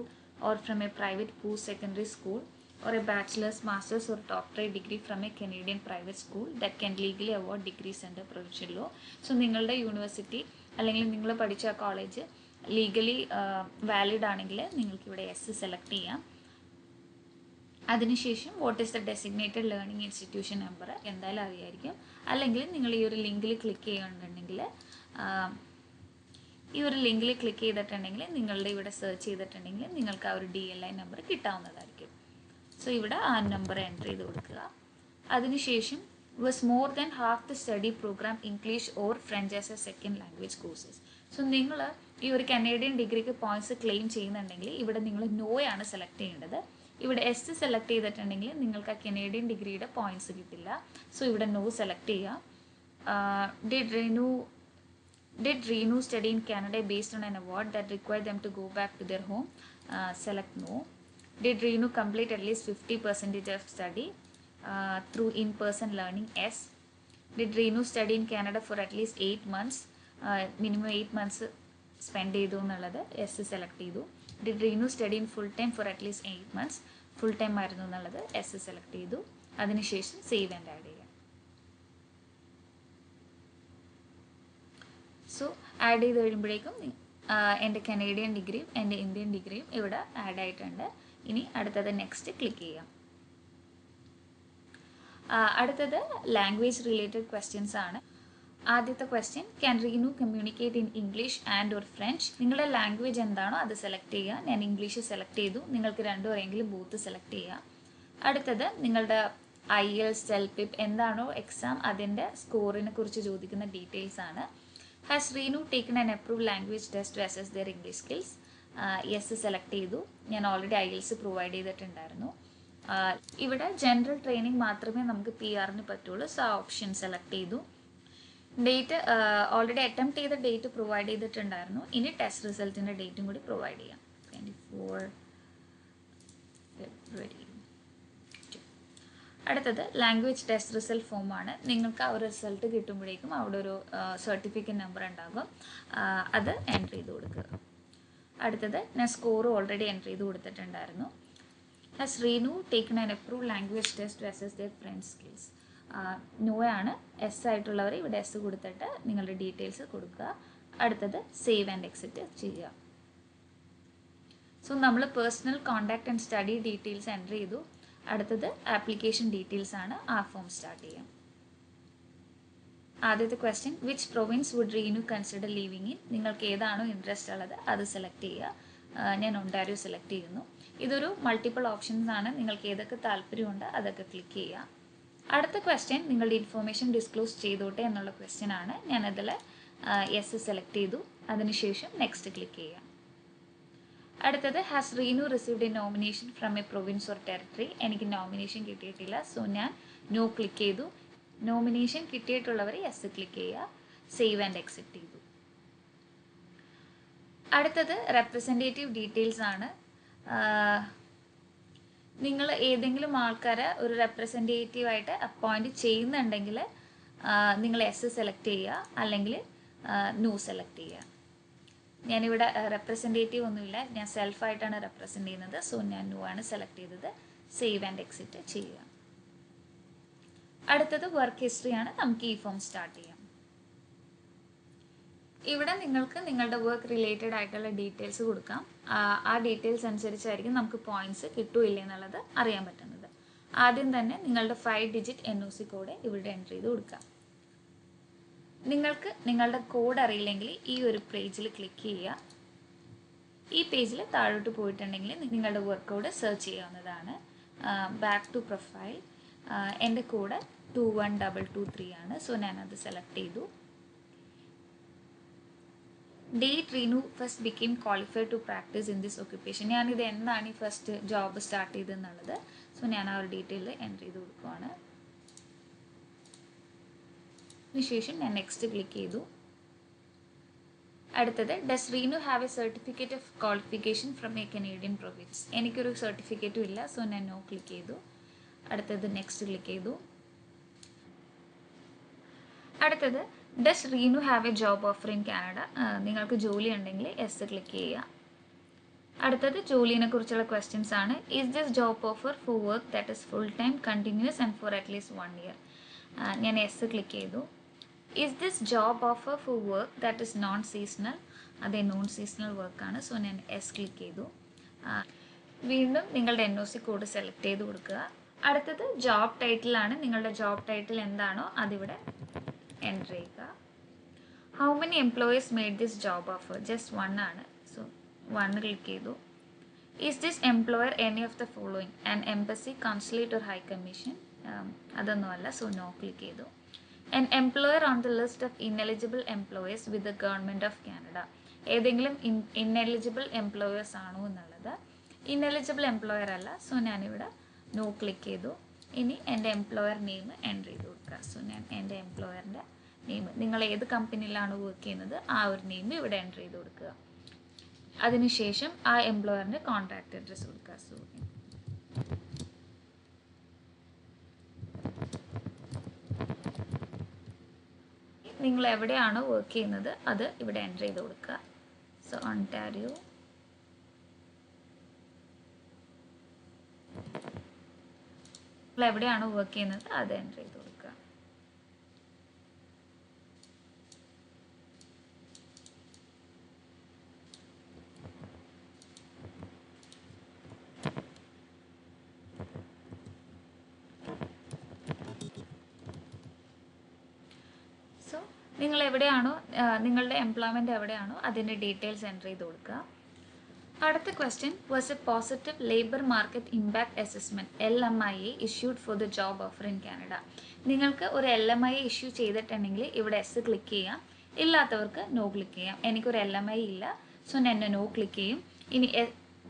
or from A private post secondary school or a bachelor's, master's or doctorate degree from a Canadian private school that can legally award degrees under provincial law. So നിങ്ങളുടെ university അല്ലെങ്കിൽ നിങ്ങൾ പഠിച്ച college legally valid ആണെങ്കിൽ നിങ്ങൾക്ക് ഇവിടെ S select ചെയ്യാം. അതിനുശേഷം what is the designated learning institution number എന്തായാലും അറിയായിരിക്കും. അല്ലെങ്കിൽ നിങ്ങൾ ഈ ഒരു ലിങ്കിൽ ക്ലിക്ക് ചെയ്യുന്നുണ്ടെങ്കിൽ നിങ്ങളുടെ ഇവിടെ സെർച്ച് ചെയ്തിട്ടുണ്ടെങ്കിൽ നിങ്ങൾക്ക് ആ ഒരു DLI നമ്പർ കിട്ടാവുന്നതായിരിക്കും. സോ ഇവിടെ ആ നമ്പർ എൻ്റർ ചെയ്ത് കൊടുക്കുക. അതിനുശേഷം was more than half the study program English or French as a second language courses. So നിങ്ങൾ ഈ ഒരു കനേഡിയൻ ഡിഗ്രിക്ക് പോയിന്റ്സ് ക്ലെയിം ചെയ്യുന്നുണ്ടെങ്കിൽ ഇവിടെ നിങ്ങൾ നോയാണ് സെലക്ട് ചെയ്യേണ്ടത്. ഇവിടെ എസ് സെലക്ട് ചെയ്തിട്ടുണ്ടെങ്കിൽ നിങ്ങൾക്ക് ആ കനേഡിയൻ ഡിഗ്രിയുടെ പോയിന്റ്സ് കിട്ടില്ല. സോ ഇവിടെ നോ സെലക്ട് ചെയ്യുക. Did Renu study in Canada based on an award that required them to go back to their home? Select no. Did Renu complete at least 50% of study through in-person learning? Yes. Did Renu study in Canada for at least 8 months? Minimum 8 months spend ചെയ്തു എന്നുള്ളത് S select ചെയ്തു. Did Renu study in full time for at least 8 months? Full time ആയിരുന്നു എന്നുള്ളത് S select ചെയ്തു. അതിനുശേഷം save and add ചെയ്യാം. So add ചെയ്ത് കഴിയുമ്പോഴേക്കും എൻ്റെ കനേഡിയൻ ഡിഗ്രിയും എൻ്റെ ഇന്ത്യൻ ഡിഗ്രിയും ഇവിടെ ആഡ് ആയിട്ടുണ്ട്. ഇനി അടുത്തത് നെക്സ്റ്റ് ക്ലിക്ക് ചെയ്യാം. അടുത്തത് ലാംഗ്വേജ് റിലേറ്റഡ് ക്വസ്റ്റ്യൻസ് ആണ്. ആദ്യത്തെ question, can Reenu communicate in English and or French? നിങ്ങളുടെ ലാംഗ്വേജ് എന്താണോ അത് സെലക്ട് ചെയ്യുക. ഞാൻ ഇംഗ്ലീഷ് സെലക്ട് ചെയ്തു. നിങ്ങൾക്ക് രണ്ടും അറിയെങ്കിലും ബൂത്ത് സെലക്ട് ചെയ്യുക. അടുത്തത് നിങ്ങളുടെ IELTS, CELPIP എന്താണോ എക്സാം അതിൻ്റെ സ്കോറിനെ കുറിച്ച് ചോദിക്കുന്ന ഡീറ്റെയിൽസ് ആണ്. Has Reenu taken an approved language test to assess their English skills? Yes select ചെയ്തു. ഞാൻ ഓൾറെഡി IELTS പ്രൊവൈഡ് ചെയ്തിട്ടുണ്ടായിരുന്നു. ഇവിടെ ജനറൽ ട്രെയിനിങ് മാത്രമേ നമുക്ക് PR-ന് പറ്റുള്ളൂ. സോ ആ ഓപ്ഷൻ സെലക്ട് ചെയ്തു. ഡേറ്റ് ഓൾറെഡി അറ്റംപ്റ്റ് ചെയ്ത ഡേറ്റ് പ്രൊവൈഡ് ചെയ്തിട്ടുണ്ടായിരുന്നു. ഇനി ടെസ്റ്റ് റിസൾട്ടിൻ്റെ ഡേറ്റും കൂടി പ്രൊവൈഡ് ചെയ്യാം. 24 ഫെബ്രുവരി. അടുത്തത് ലാംഗ്വേജ് ടെസ്റ്റ് റിസൾട്ട് ഫോമാണ്. നിങ്ങൾക്ക് ആ ഒരു റിസൾട്ട് കിട്ടുമ്പോഴേക്കും അവിടെ ഒരു സർട്ടിഫിക്കറ്റ് നമ്പർ ഉണ്ടാകും. അത് എൻ്റർ ചെയ്ത് കൊടുക്കുക. അടുത്തത് ഞാൻ സ്കോർ ഓൾറെഡി എൻ്റർ ചെയ്ത് കൊടുത്തിട്ടുണ്ടായിരുന്നു. Has Reenu taken an approved language test to assess their French skills? No ആണ്. എസ് ആയിട്ടുള്ളവർ ഇവിടെ എസ് കൊടുത്തിട്ട് നിങ്ങളുടെ ഡീറ്റെയിൽസ് കൊടുക്കുക. അടുത്തത് സേവ് ആൻഡ് എക്സിറ്റ് ചെയ്യുക. സോ നമ്മൾ personal contact and study details enter ചെയ്തു. അടുത്തത് ആപ്ലിക്കേഷൻ ഡീറ്റെയിൽസ് ആണ്. ആ ഫോം സ്റ്റാർട്ട് ചെയ്യാം. ആദ്യത്തെ question, which province would Reenu consider living in? നിങ്ങൾക്ക് ഏതാണോ ഇൻട്രസ്റ്റ് ഉള്ളത് അത് സെലക്ട് ചെയ്യുക. ഞാൻ ഒണ്ടാരിയോ സെലക്ട് ചെയ്യുന്നു. ഇതൊരു മൾട്ടിപ്പിൾ ഓപ്ഷൻസ് ആണ്. നിങ്ങൾക്ക് ഏതൊക്കെ താല്പര്യമുണ്ട് അതൊക്കെ ക്ലിക്ക് ചെയ്യുക. അടുത്ത ക്വസ്റ്റ്യൻ, നിങ്ങളുടെ ഇൻഫോർമേഷൻ ഡിസ്ക്ലോസ് ചെയ്തോട്ടെ എന്നുള്ള ക്വസ്റ്റ്യൻ ആണ്. ഞാനതിൽ യെസ് സെലക്ട് ചെയ്തു. അതിനുശേഷം നെക്സ്റ്റ് ക്ലിക്ക് ചെയ്യുക. അടുത്തത്, has Reenu received A nomination from A province or territory? എനിക്ക് നോമിനേഷൻ കിട്ടിയിട്ടില്ല. സോ ഞാൻ നോ ക്ലിക്ക് ചെയ്തു. നോമിനേഷൻ കിട്ടിയിട്ടുള്ളവർ യെസ് ക്ലിക്ക് ചെയ്യുക. സേവ് ആൻഡ് എക്സിറ്റ് ചെയ്തു. അടുത്തത് റെപ്രസെൻറ്റേറ്റീവ് ഡീറ്റെയിൽസ് ആണ്. നിങ്ങൾ ഏതെങ്കിലും ആൾക്കാരെ ഒരു റെപ്രസെൻറ്റേറ്റീവായിട്ട് അപ്പോയിൻറ്റ് ചെയ്യുന്നുണ്ടെങ്കിൽ നിങ്ങൾ എസ് സെലക്ട് ചെയ്യുക, അല്ലെങ്കിൽ നോ സെലക്ട് ചെയ്യുക. ഞാനിവിടെ റെപ്രസെൻറ്റേറ്റീവ് ഒന്നുമില്ല, ഞാൻ സെൽഫായിട്ടാണ് റെപ്രസെൻറ്റ് ചെയ്യുന്നത്. സോ ഞാൻ നോ ആണ് സെലക്ട് ചെയ്തത്. സേവ് ആൻഡ് എക്സിറ്റ് ചെയ്യുക. അടുത്തത് വർക്ക് ഹിസ്റ്ററിയാണ്. നമുക്ക് ഈ ഫോം സ്റ്റാർട്ട് ചെയ്യാം. ഇവിടെ നിങ്ങൾക്ക് നിങ്ങളുടെ വർക്ക് റിലേറ്റഡ് ആയിട്ടുള്ള ഡീറ്റെയിൽസ് കൊടുക്കാം. ആ ഡീറ്റെയിൽസ് അനുസരിച്ചായിരിക്കും നമുക്ക് പോയിന്റ്സ് കിട്ടുമില്ല എന്നുള്ളത് അറിയാൻ പറ്റുന്നത്. ആദ്യം തന്നെ നിങ്ങളുടെ 5 ഡിജിറ്റ് NOC കോഡ് ഇവിടെ എൻ്റർ ചെയ്ത് കൊടുക്കാം. നിങ്ങൾക്ക് നിങ്ങളുടെ കോഡ് അറിയില്ലെങ്കിൽ ഈ ഒരു പേജിൽ ക്ലിക്ക് ചെയ്യുക. ഈ പേജിൽ താഴോട്ട് പോയിട്ടുണ്ടെങ്കിൽ നിങ്ങളുടെ വർക്ക് കോഡ് സെർച്ച് ചെയ്യാവുന്നതാണ്. Back to profile. എൻ്റെ കോഡ് 21223 ആണ്. സോ ഞാനത് സെലക്ട് ചെയ്തു. Date Reenu first became qualified to practise in this occupation. ഞാനിത് എന്നാണ് ഈ ഫസ്റ്റ് ജോബ് സ്റ്റാർട്ട് ചെയ്തതെന്നുള്ളത്. സോ ഞാൻ ആ ഒരു ഡീറ്റെയിൽ എൻ്റർ ചെയ്ത് കൊടുക്കുവാണ്. അതിനുശേഷം ഞാൻ നെക്സ്റ്റ് ക്ലിക്ക് ചെയ്തു. അടുത്തത് does Reenu have A certificate of qualification from A Canadian province. എനിക്കൊരു സർട്ടിഫിക്കറ്റും ഇല്ല. സോ ഞാൻ നോ ക്ലിക്ക് ചെയ്തു. അടുത്തത് നെക്സ്റ്റ് ക്ലിക്ക് ചെയ്തു. അടുത്തത് does Reenu have A job offer in Canada. നിങ്ങൾക്ക് ജോലി ഉണ്ടെങ്കിൽ എസ് ക്ലിക്ക് ചെയ്യുക. അടുത്തത് ജോലിനെ കുറിച്ചുള്ള ക്വസ്റ്റ്യൻസ് ആണ്. Is this job offer for work that is full time continuous and four at least 1 year. ഞാൻ എസ് ക്ലിക്ക് ചെയ്തു. Is this job offer for work that is known seasonal. അതെ, നോൺ സീസണൽ വർക്കാണ്. So ഞാൻ yes click ചെയ്തു. വീണ്ടും നിങ്ങളുടെ NOC code select ചെയ്ത് കൊടുക്കുക. അടുത്തത് ജോബ് ടൈറ്റിലാണ്. നിങ്ങളുടെ ജോബ് ടൈറ്റിൽ എന്താണോ അതിവിടെ എൻ്റർ ചെയ്യുക. How many employees made this job offer? Just 1 ആണ്. സോ 1 ക്ലിക്ക് ചെയ്തു. Is this employer any of the following? An embassy, consulate or high commission? അതൊന്നുമല്ല. സോ നോ ക്ലിക്ക് ചെയ്തു. An employer on the list of ineligible employers with the government of Canada. ഏതെങ്കിലും ineligible employers ആണോ എന്നുള്ളത്. Ineligible employer അല്ല. So ഞാനിവിടെ no click ചെയ്തു. ഇനി എൻ്റെ എംപ്ലോയർ നെയിം എൻ്റർ ചെയ്ത് കൊടുക്കുക. സോ ഞാൻ എൻ്റെ എംപ്ലോയറിൻ്റെ നെയിം, നിങ്ങൾ ഏത് കമ്പനിയിലാണ് വർക്ക് ചെയ്യുന്നത് ആ ഒരു നെയിം ഇവിടെ എൻ്റർ ചെയ്ത് കൊടുക്കുക. അതിനുശേഷം ആ എംപ്ലോയറിൻ്റെ കോൺടാക്റ്റ് അഡ്രസ്സ് കൊടുക്കുക. സോ നിങ്ങൾ എവിടെയാണോ വർക്ക് ചെയ്യുന്നത് അത് ഇവിടെ എൻ്റർ ചെയ്ത് കൊടുക്കുക. So Ontario. നിങ്ങൾ എവിടെയാണോ വർക്ക് ചെയ്യുന്നത് അത് എൻ്റർ ചെയ്ത് കൊടുക്കുക. സോ നിങ്ങൾ എവിടെയാണോ നിങ്ങളുടെ എംപ്ലോയ്മെൻറ്റ് എവിടെയാണോ അതിൻ്റെ ഡീറ്റെയിൽസ് എൻ്റർ ചെയ്ത് കൊടുക്കുക. അടുത്ത question was a positive labour market impact assessment LMIA issued for the job offer in Canada. നിങ്ങൾക്ക് ഒരു LMIA ഇഷ്യൂ ചെയ്തിട്ടുണ്ടെങ്കിൽ ഇവിടെ എസ് ക്ലിക്ക് ചെയ്യാം. ഇല്ലാത്തവർക്ക് നോ ക്ലിക്ക് ചെയ്യാം. എനിക്കൊരു LMIA ഇല്ല. സോ ഞാൻ നോ ക്ലിക്ക് ചെയ്യും. ഇനി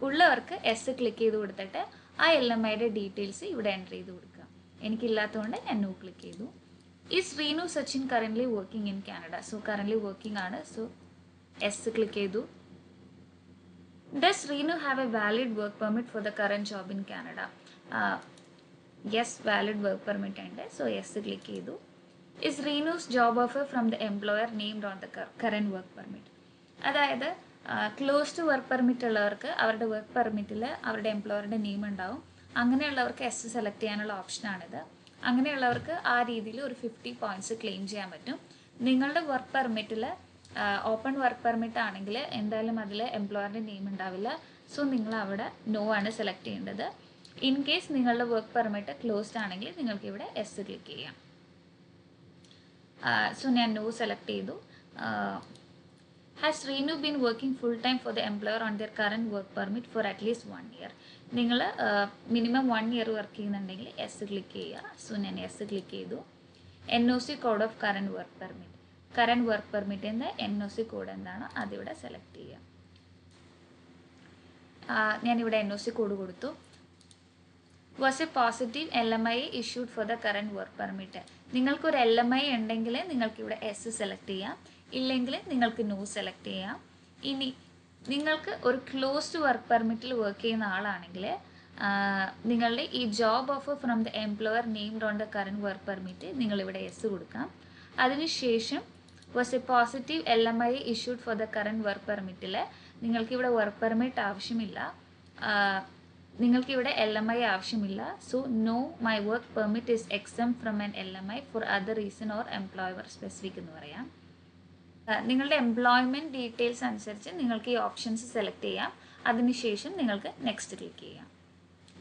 ഉള്ളവർക്ക് എസ് ക്ലിക്ക് ചെയ്ത് കൊടുത്തിട്ട് ആ LMIയുടെ ഡീറ്റെയിൽസ് ഇവിടെ എൻ്റർ ചെയ്ത് കൊടുക്കുക. എനിക്കില്ലാത്തതുകൊണ്ട് ഞാൻ നോ ക്ലിക്ക് ചെയ്തു. Is Reenu Sachin currently working in Canada? So currently working ആണ്. സോ എസ് ക്ലിക്ക് ചെയ്തു. Does Reenu have a valid work permit for the current job in Canada? Yes, valid work permit ഉണ്ട്. So yes click ചെയ്തു. Is Reenu's job offer from the employer named on the current work permit? അതായത് closed work permit ഉള്ളവർക്ക് അവരുടെ work പെർമിറ്റിൽ അവരുടെ എംപ്ലോയറുടെ name ഉണ്ടാവും. അങ്ങനെയുള്ളവർക്ക് S select ചെയ്യാനുള്ള ഓപ്ഷനാണിത്. അങ്ങനെയുള്ളവർക്ക് ആ രീതിയിൽ ഒരു 50 points ക്ലെയിം ചെയ്യാൻ പറ്റും. നിങ്ങളുടെ വർക്ക് പെർമിറ്റിൽ ഓപ്പൺ വർക്ക് പെർമിറ്റ് ആണെങ്കിൽ എന്തായാലും അതിൽ എംപ്ലോയറിൻ്റെ നെയിം ഉണ്ടാവില്ല. സോ നിങ്ങൾ അവിടെ നോ ആണ് സെലക്ട് ചെയ്യേണ്ടത്. ഇൻ കേസ് നിങ്ങളുടെ വർക്ക് പെർമിറ്റ് ക്ലോസ്ഡ് ആണെങ്കിൽ നിങ്ങൾക്ക് ഇവിടെ എസ് ക്ലിക്ക് ചെയ്യാം. സോ ഞാൻ നോ സെലക്ട് ചെയ്തു. Has Reenu been working full time for the employer on their current work permit for at least 1 year? നിങ്ങൾ മിനിമം 1 year വർക്ക് ചെയ്യുന്നുണ്ടെങ്കിൽ എസ് ക്ലിക്ക് ചെയ്യുക. സോ ഞാൻ എസ് ക്ലിക്ക് ചെയ്തു. NOC code of current work permit, current work പെർമിറ്റിൻ്റെ NOC code എന്താണോ അതിവിടെ select ചെയ്യുക. ഞാനിവിടെ NOC കോഡ് കൊടുത്തു. Was a positive LMIA issued for the current work permit. നിങ്ങൾക്കൊരു LMIA ഉണ്ടെങ്കിൽ നിങ്ങൾക്കിവിടെ എസ് സെലക്ട് ചെയ്യാം. ഇല്ലെങ്കിൽ നിങ്ങൾക്ക് നോ സെലക്ട് ചെയ്യാം. ഇനി നിങ്ങൾക്ക് ഒരു ക്ലോസ്ഡ് വർക്ക് പെർമിറ്റിൽ വർക്ക് ചെയ്യുന്ന ആളാണെങ്കിൽ നിങ്ങളുടെ ഈ job offer from the employer named on the current work permit നിങ്ങളിവിടെ എസ് കൊടുക്കാം. അതിനുശേഷം was a positive LMIA issued for the current work പെർമിറ്റിൽ നിങ്ങൾക്കിവിടെ വർക്ക് പെർമിറ്റ് ആവശ്യമില്ല, നിങ്ങൾക്കിവിടെ LMIA ആവശ്യമില്ല. So no my work permit is exempt from an LMI for other reason or employer specific എന്ന് പറയാം. നിങ്ങളുടെ എംപ്ലോയ്മെൻറ്റ് ഡീറ്റെയിൽസ് അനുസരിച്ച് നിങ്ങൾക്ക് ഈ ഓപ്ഷൻസ് സെലക്ട് ചെയ്യാം. അതിനുശേഷം നിങ്ങൾക്ക് നെക്സ്റ്റ് ക്ലിക്ക് ചെയ്യാം.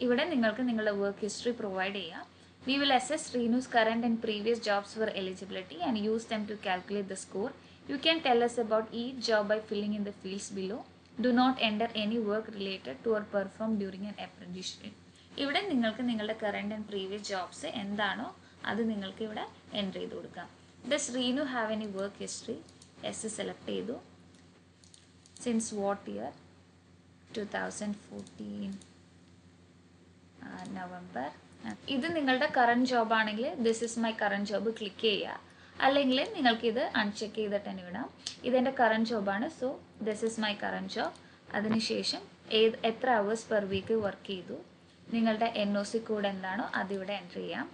ഇവിടെ നിങ്ങൾക്ക് നിങ്ങളുടെ വർക്ക് ഹിസ്റ്ററി പ്രൊവൈഡ് ചെയ്യാം. We will assess Reenu's current and previous jobs for eligibility and use them to calculate the score. You can tell us about each job by filling in the fields below. Do not enter any work related to or performed during an apprenticeship. ഇവിടെ നിങ്ങൾക്ക് നിങ്ങളുടെ current and previous jobs എന്താണോ അത് നിങ്ങൾക്ക് ഇവിടെ enter ചെയ്ത് കൊടുക്കാം. Does Reenu have any work history? Yes select ചെയ്തു. Since what year? 2014 നവംബർ. ഇത് നിങ്ങളുടെ കറണ്ട് ജോബ് ആണെങ്കിൽ this is my current job click ചെയ്യുക. അല്ലെങ്കിൽ നിങ്ങൾക്ക് ഇത് അൺചെക്ക് ചെയ്തിട്ട് തന്നെ വിടാം. ഇതെൻ്റെ കറണ്ട് ജോബാണ്, so this is my current job. അതിനുശേഷം എത്ര അവേഴ്സ് പെർ വീക്ക് വർക്ക് ചെയ്തു, നിങ്ങളുടെ NOC കോഡ് എന്താണോ അതിവിടെ എൻ്റർ ചെയ്യാം.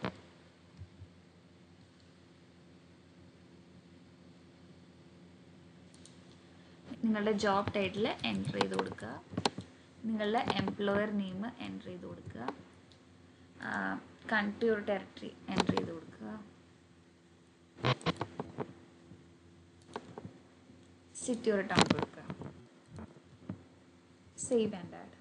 നിങ്ങളുടെ ജോബ് ടൈറ്റിൽ എൻ്റർ ചെയ്ത് കൊടുക്കുക. നിങ്ങളുടെ എംപ്ലോയർ നെയിം എൻ്റർ ചെയ്ത് കൊടുക്കുക. കൺട്രി ഓർ ടെറിട്ടറി എൻ്റർ ചെയ്ത് കൊടുക്കുക. സിറ്റി ഓർ ടൗൺ കൊടുക്കുക. Save and add.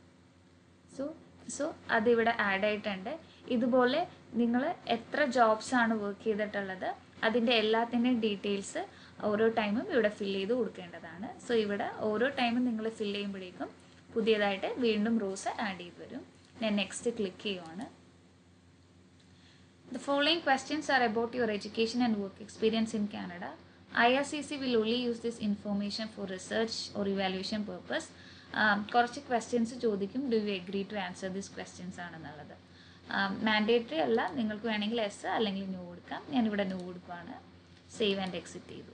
സോ അതിവിടെ ആഡ് ആയിട്ടുണ്ട്. ഇതുപോലെ നിങ്ങൾ എത്ര ജോബ്സ് ആണ് വർക്ക് ചെയ്തിട്ടുള്ളത് അതിൻ്റെ എല്ലാത്തിൻ്റെയും ഡീറ്റെയിൽസ് ഓരോ ടൈമും ഇവിടെ ഫിൽ ചെയ്ത് കൊടുക്കേണ്ടതാണ്. സോ ഇവിടെ ഓരോ ടൈമും നിങ്ങൾ ഫിൽ ചെയ്യുമ്പോഴേക്കും പുതിയതായിട്ട് വീണ്ടും റോസ് ആഡ് ചെയ്ത് വരും. ഞാൻ നെക്സ്റ്റ് ക്ലിക്ക് ചെയ്യുവാണ്. The following questions are about your education and work experience in Canada. IRCC will only use this information for research or evaluation purpose. കുറച്ച് ക്വസ്റ്റ്യൻസ് ചോദിക്കും, do you agree to answer these questions ആണെന്നുള്ളത്. Mandatory അല്ല, നിങ്ങൾക്ക് വേണമെങ്കിൽ S അല്ലെങ്കിൽ no കൊടുക്കാം. ഞാനിവിടെ no കൊടുക്കുകയാണ്. സേവ് ആൻഡ് എക്സിറ്റ് ചെയ്തു.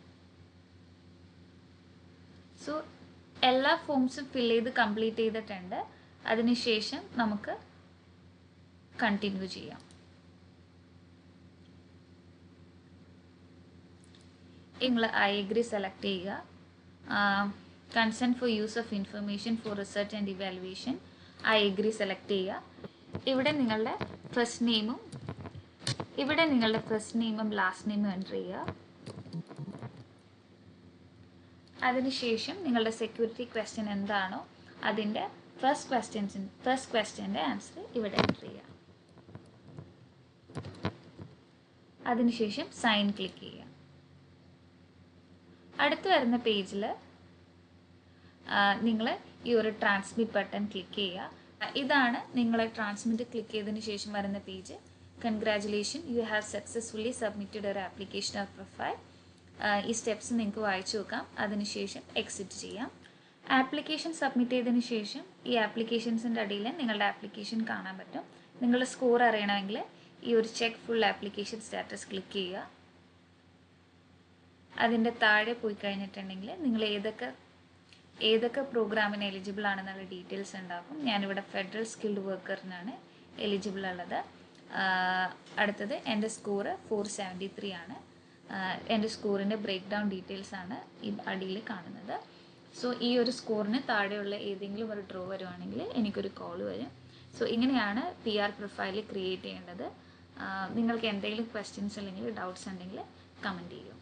സോ എല്ലാ ഫോംസും ഫിൽ ചെയ്ത് കംപ്ലീറ്റ് ചെയ്തിട്ടുണ്ട്. അതിനുശേഷം നമുക്ക് കണ്ടിന്യൂ ചെയ്യാം. നിങ്ങൾ ഐ എഗ്രി സെലക്ട് ചെയ്യുക. Consent for use of information for research and evaluation I agree select ചെയ്യുക. ഇവിടെ നിങ്ങളുടെ ഫസ്റ്റ് നെയിമും ലാസ്റ്റ് നെയിമും എൻ്റർ ചെയ്യുക. അതിനുശേഷം നിങ്ങളുടെ സെക്യൂരിറ്റി ക്വസ്റ്റ്യൻ എന്താണോ അതിൻ്റെ ഫസ്റ്റ് ക്വസ്റ്റ്യൻ്റെ ആൻസർ ഇവിടെ എൻ്റർ ചെയ്യുക. അതിനുശേഷം സൈൻ ക്ലിക്ക് ചെയ്യുക. അടുത്ത് വരുന്ന പേജിൽ നിങ്ങൾ ഈ ഒരു ട്രാൻസ്മിറ്റ് ബട്ടൺ ക്ലിക്ക് ചെയ്യുക. ഇതാണ് നിങ്ങൾ ട്രാൻസ്മിറ്റ് ക്ലിക്ക് ചെയ്തതിന് ശേഷം വരുന്ന page. Congratulation, you have successfully submitted ഒരു ആപ്ലിക്കേഷൻ ഓർ പ്രൊഫൈൽ. ഈ സ്റ്റെപ്സ് നിങ്ങൾക്ക് വായിച്ചു നോക്കാം. അതിനുശേഷം എക്സിറ്റ് ചെയ്യാം. ആപ്ലിക്കേഷൻ സബ്മിറ്റ് ചെയ്തതിന് ശേഷം ഈ ആപ്ലിക്കേഷൻസിൻ്റെ അടിയിൽ നിങ്ങളുടെ ആപ്ലിക്കേഷൻ കാണാൻ പറ്റും. നിങ്ങളുടെ സ്കോർ അറിയണമെങ്കിൽ ഈ ഒരു check full application status click ചെയ്യുക. അതിൻ്റെ താഴെ പോയി കഴിഞ്ഞിട്ടുണ്ടെങ്കിൽ നിങ്ങൾ ഏതൊക്കെ പ്രോഗ്രാമിന് എലിജിബിൾ ആണെന്നുള്ള ഡീറ്റെയിൽസ് ഉണ്ടാകും. ഞാനിവിടെ ഫെഡറൽ സ്കിൽഡ് വർക്കറിനാണ് എലിജിബിൾ ഉള്ളത്. അടുത്തത് എൻ്റെ സ്കോർ 473 ആണ്. എൻ്റെ സ്കോറിൻ്റെ ബ്രേക്ക് ഡൗൺ ഡീറ്റെയിൽസ് ആണ് ഈ അടിയിൽ കാണുന്നത്. സോ ഈ ഒരു സ്കോറിന് താഴെയുള്ള ഏതെങ്കിലും ഒരു ഡ്രോ വരുവാണെങ്കിൽ എനിക്കൊരു കോൾ വരും. സോ ഇങ്ങനെയാണ് PR പ്രൊഫൈൽ ക്രിയേറ്റ് ചെയ്യേണ്ടത്. നിങ്ങൾക്ക് എന്തെങ്കിലും ക്വസ്റ്റ്യൻസ് അല്ലെങ്കിൽ ഡൗട്ട്സ് ഉണ്ടെങ്കിൽ കമൻറ്റ് ചെയ്യും.